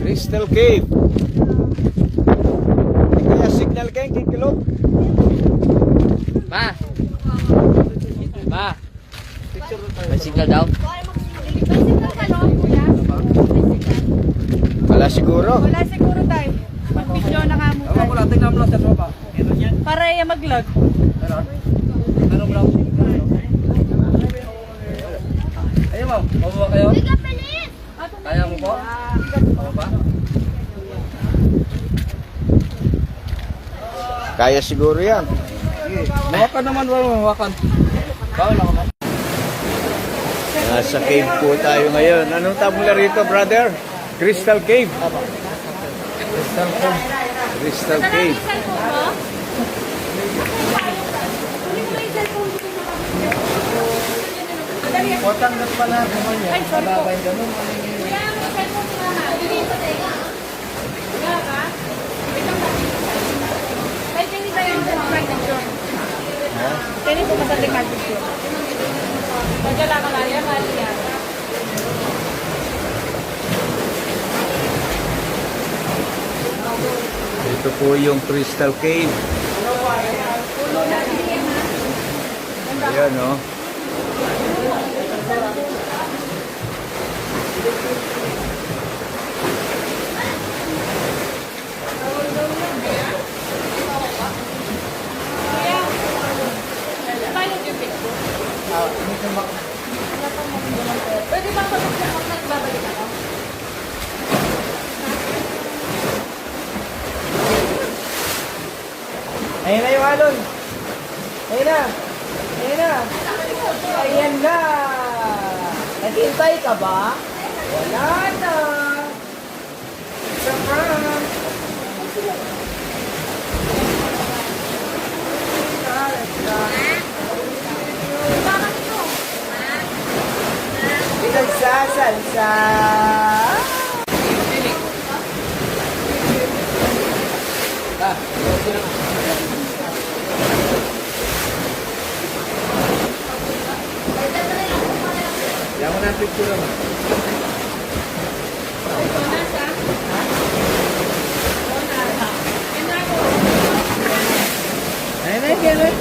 Crystal Cave. Kaya signal kayo, kikilog. Ma! Ma! May signal daw? Wala siguro. Wala siguro tayo. Pag-video na nga mo tayo. Wala, tingnan mo lang sa tropa. Meron yan. Para iya mag-log. Meron? Meron mo lang. Ayun mo, mabuha kayo? Kaya mo po? Ano ba? Kaya siguro yan. Mawakan naman, mawakan. Bawal ako ba? Nasa cave po tayo ngayon. Anong tabula rito, brother? Crystal Cave. Crystal Cave. Crystal Cave. Important na pala naman yan. Malabay ganun. Kaya po masaling mag-video. Magkala ka lang yan, mali yan. Ito po yung Crystal Cave. Ayan, oh. Pwede bang pag-upload nagbabalik ako? Ayun na yung alon. Ayun na. Ayun na. Ayan na. Naghintay ka ba? Wala na. It's a prank. Nagsasalsa. Yan mo na ang picture mo. Ayun na, ayun na.